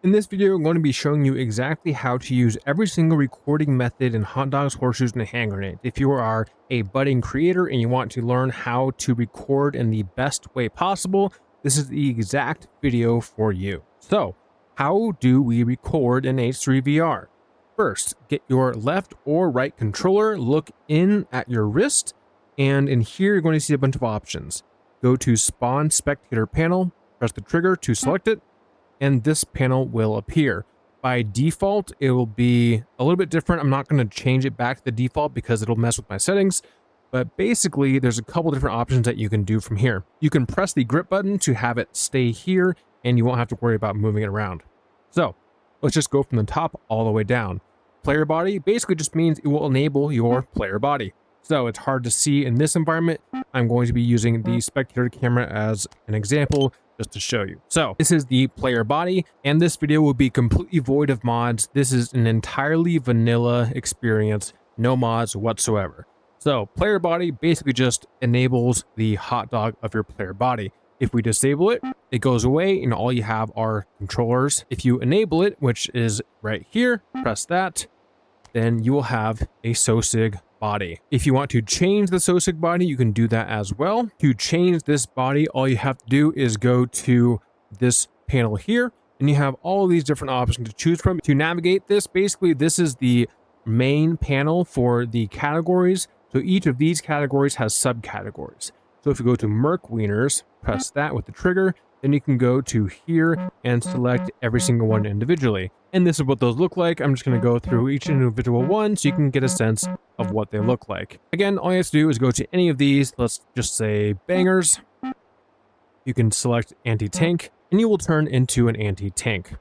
In this video, I'm going to be showing you exactly how to use every single recording method in Hotdogs, Horseshoes, and Hand Grenades. If you are a budding creator and you want to learn how to record in the best way possible, this is the exact video for you. So, how do we record in H3VR? First, get your left or right controller, look in at your wrist, and in here you're going to see a bunch of options. Go to Spawn Spectator panel, press the trigger to select it, and this panel will appear. By default, it will be a little bit different. I'm not going to change it back to the default because it'll mess with my settings. But basically, there's a couple different options that you can do from here. You can press the grip button to have it stay here, and you won't have to worry about moving it around. So let's just go from the top all the way down. Player body basically just means it will enable your player body. So it's hard to see in this environment. I'm going to be using the Spectator camera as an example just to show you. So this is the player body, and this video will be completely void of mods. This is an entirely vanilla experience, no mods whatsoever. So player body basically just enables the hot dog of your player body. If we disable it, it goes away and all you have are controllers. If you enable it, which is right here, press that, then you will have a SOSIG body. If you want to change the SOSIG body, you can do that as well. To change this body, all you have to do is go to this panel here, and you have all these different options to choose from. To navigate this, basically this is the main panel for the categories. So each of these categories has subcategories. So if you go to Merc Wieners, press that with the trigger, then you can go to here and select every single one individually. And this is what those look like. I'm just going to go through each individual one so you can get a sense of what they look like. Again, all you have to do is go to any of these. Let's just say bangers. You can select anti-tank and you will turn into an anti-tank.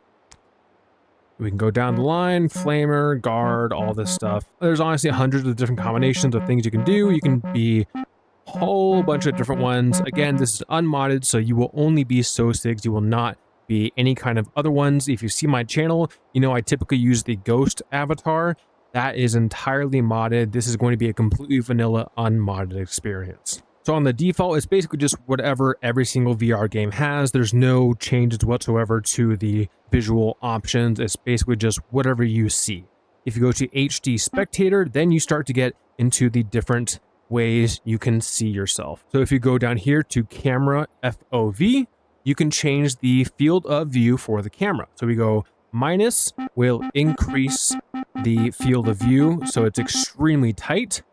We can go down the line, flamer, guard, all this stuff. There's honestly hundreds of different combinations of things you can do. You can be a whole bunch of different ones. Again, this is unmodded, so you will only be SOSIGs. You will not be any kind of other ones. If you see my channel, you know I typically use the ghost avatar. That is entirely modded. This is going to be a completely vanilla, unmodded experience. So on the default, it's basically just whatever every single VR game has. There's no changes whatsoever to the visual options. It's basically just whatever you see. If you go to HD Spectator, then you start to get into the different ways you can see yourself. So if you go down here to camera FOV, you can change the field of view for the camera. So we go minus will increase the field of view, so it's extremely tight.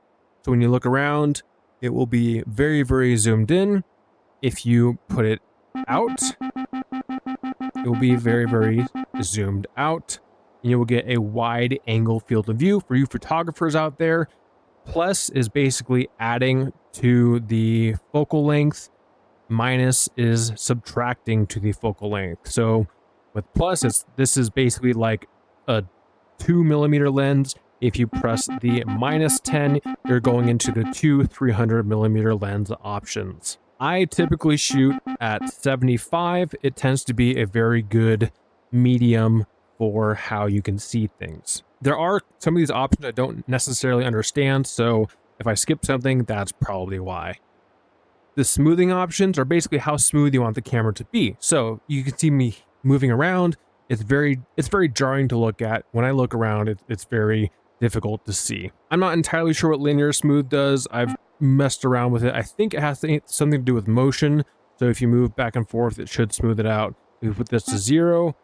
So when you look around, it will be very, very zoomed in. If you put it out, it will be very, very zoomed out. And you will get a wide angle field of view for you photographers out there. Plus is basically adding to the focal length. Minus is subtracting to the focal length. So with plus, this is basically like a 2mm lens. If you press the -10, you're going into the two 300mm lens options. I typically shoot at 75. It tends to be a very good medium for how you can see things. There are some of these options I don't necessarily understand, so if I skip something, that's probably why. The smoothing options are basically how smooth you want the camera to be. So you can see me moving around. It's very jarring to look at. When I look around, it's very difficult to see. I'm not entirely sure what linear smooth does. I've messed around with it. I think it has something to do with motion. So if you move back and forth, it should smooth it out. If we put this to 0,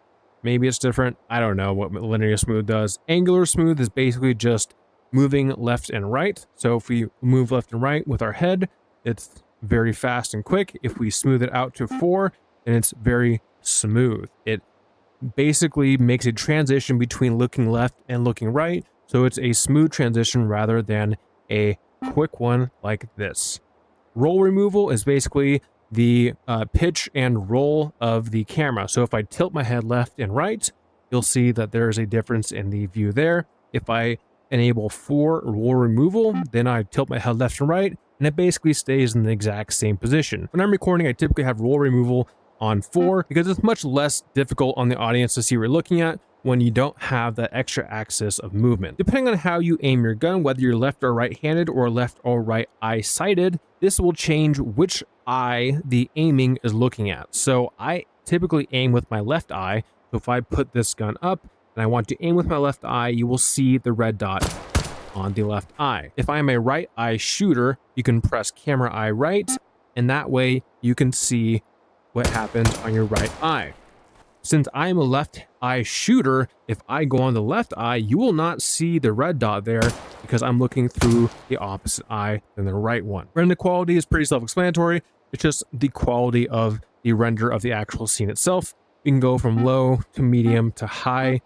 maybe it's different. I don't know what linear smooth does. Angular smooth is basically just moving left and right. So if we move left and right with our head, it's very fast and quick. If we smooth it out to 4, then it's very smooth. It basically makes a transition between looking left and looking right. So it's a smooth transition rather than a quick one like this. Roll removal is basically the pitch and roll of the camera. So if I tilt my head left and right, you'll see that there is a difference in the view there. If I enable 4 roll removal, then I tilt my head left and right, and it basically stays in the exact same position. When I'm recording, I typically have roll removal on 4 because it's much less difficult on the audience to see what you're looking at when you don't have that extra axis of movement. Depending on how you aim your gun, whether you're left or right-handed or left or right eye-sighted, this will change which eye the aiming is looking at. So I typically aim with my left eye, So if I put this gun up and I want to aim with my left eye, you will see the red dot on the left eye. If I am a right eye shooter, you can press camera eye right, and that way you can see what happens on your right eye. Since I am a left eye shooter, if I go on the left eye, you will not see the red dot there because I'm looking through the opposite eye than the right one. Render quality is pretty self-explanatory. It's just the quality of the render of the actual scene itself. You can go from low to medium to high.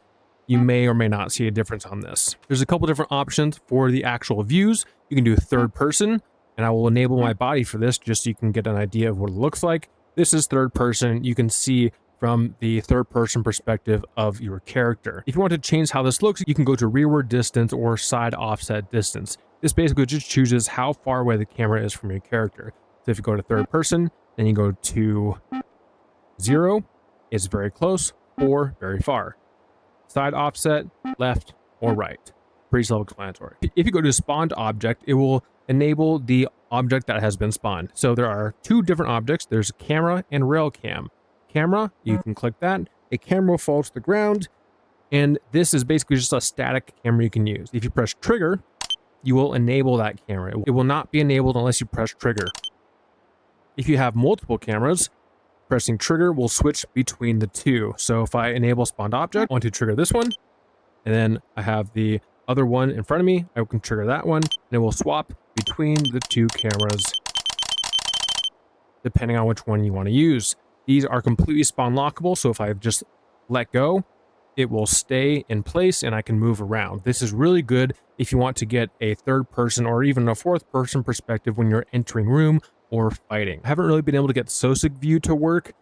You may or may not see a difference on this. There's a couple different options for the actual views. You can do third person, and I will enable my body for this just so you can get an idea of what it looks like. This is third person. You can see from the third person perspective of your character. If you want to change how this looks, you can go to rearward distance or side offset distance. This basically just chooses how far away the camera is from your character. So if you go to third person, then you go to 0, it's very close, or very far. Side offset, left or right. Pretty self-explanatory. If you go to spawned object, it will enable the object that has been spawned. So there are two different objects. There's camera and rail cam. Camera, you can click that. A camera will fall to the ground, and this is basically just a static camera you can use. If you press trigger, you will enable that camera. It will not be enabled unless you press trigger. If you have multiple cameras, pressing trigger will switch between the two. So if I enable spawned object, I want to trigger this one, and then I have the other one in front of me, I can trigger that one, and it will swap between the two cameras depending on which one you want to use. These are completely spawn lockable, so if I just let go, it will stay in place and I can move around. This is really good if you want to get a third person or even a fourth person perspective when you're entering room or fighting. I haven't really been able to get SOSIC view to work.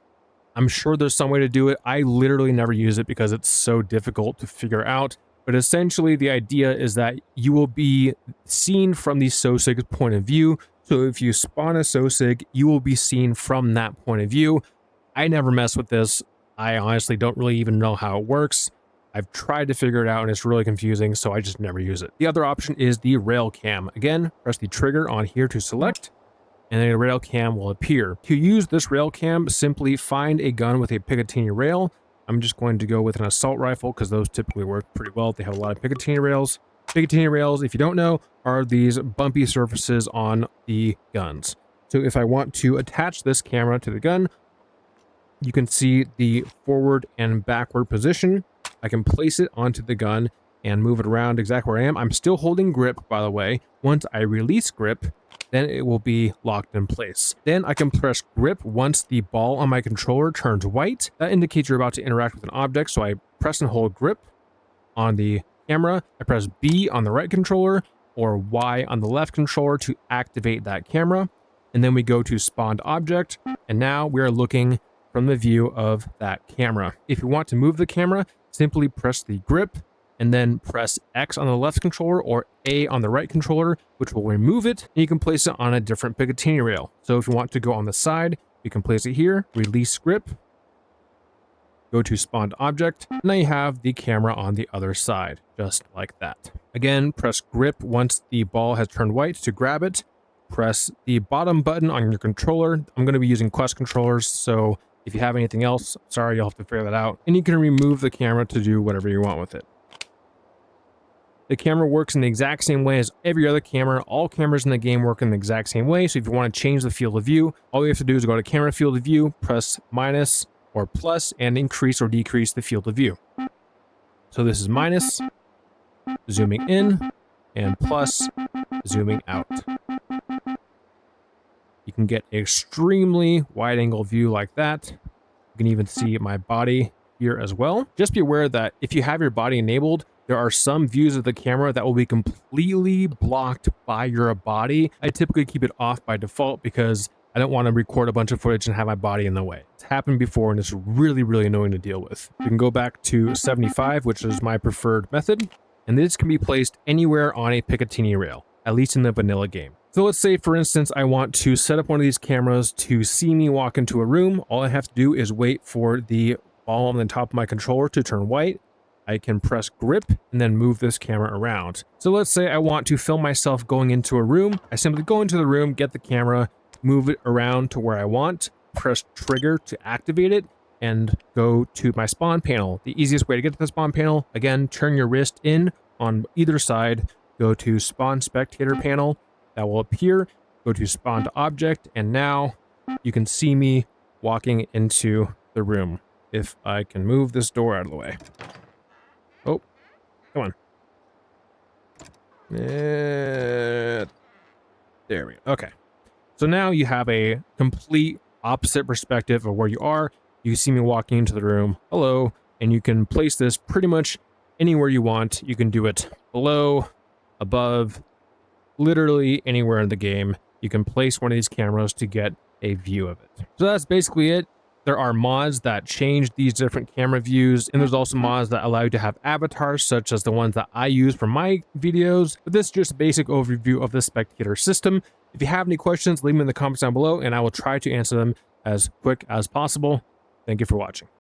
I'm sure there's some way to do it. I literally never use it because it's so difficult to figure out. But essentially the idea is that you will be seen from the SOSIC point of view. So if you spawn a SOSIC, you will be seen from that point of view. I never mess with this. I honestly don't really even know how it works. I've tried to figure it out and it's really confusing, so I just never use it. The other option is the rail cam. Again, press the trigger on here to select, and then a rail cam will appear. To use this rail cam, simply find a gun with a Picatinny rail. I'm just going to go with an assault rifle because those typically work pretty well. They have a lot of Picatinny rails. Picatinny rails, if you don't know, are these bumpy surfaces on the guns. So if I want to attach this camera to the gun, you can see the forward and backward position. I can place it onto the gun and move it around exactly where I am. I'm still holding grip, by the way. Once I release grip, then it will be locked in place. Then I can press grip once the ball on my controller turns white. That indicates you're about to interact with an object, so I press and hold grip on the camera. I press B on the right controller or Y on the left controller to activate that camera. And then we go to spawned object, and now we are looking from the view of that camera. If you want to move the camera, simply press the grip and then press X on the left controller or A on the right controller, which will remove it, and you can place it on a different Picatinny rail. So if you want to go on the side, you can place it here, release grip, go to spawned object, and now you have the camera on the other side, just like that. Again, press grip once the ball has turned white to grab it. Press the bottom button on your controller. I'm going to be using Quest controllers, so if you have anything else, sorry, you'll have to figure that out. And you can remove the camera to do whatever you want with it. The camera works in the exact same way as every other camera. All cameras in the game work in the exact same way. So if you want to change the field of view, all you have to do is go to camera field of view, press minus or plus, and increase or decrease the field of view. So this is minus, zooming in, and plus, zooming out. You can get an extremely wide angle view like that. You can even see my body here as well. Just be aware that if you have your body enabled, there are some views of the camera that will be completely blocked by your body. I typically keep it off by default because I don't want to record a bunch of footage and have my body in the way. It's happened before and it's really, really annoying to deal with. You can go back to 75, which is my preferred method. And this can be placed anywhere on a Picatinny rail, at least in the vanilla game. So let's say, for instance, I want to set up one of these cameras to see me walk into a room. All I have to do is wait for the ball on the top of my controller to turn white. I can press grip and then move this camera around. So let's say I want to film myself going into a room. I simply go into the room, get the camera, move it around to where I want, press trigger to activate it, and go to my spawn panel. The easiest way to get to the spawn panel, again, turn your wrist in on either side, go to spawn spectator panel, that will appear, go to spawn to object, and now you can see me walking into the room. If I can move this door out of the way. Oh, come on. There we go. Okay. So now you have a complete opposite perspective of where you are. You see me walking into the room. Hello. And you can place this pretty much anywhere you want. You can do it below, above, literally anywhere in the game. You can place one of these cameras to get a view of it. So that's basically it. There are mods that change these different camera views, and there's also mods that allow you to have avatars, such as the ones that I use for my videos. But this is just a basic overview of the Spectator system. If you have any questions, leave them in the comments down below, and I will try to answer them as quick as possible. Thank you for watching.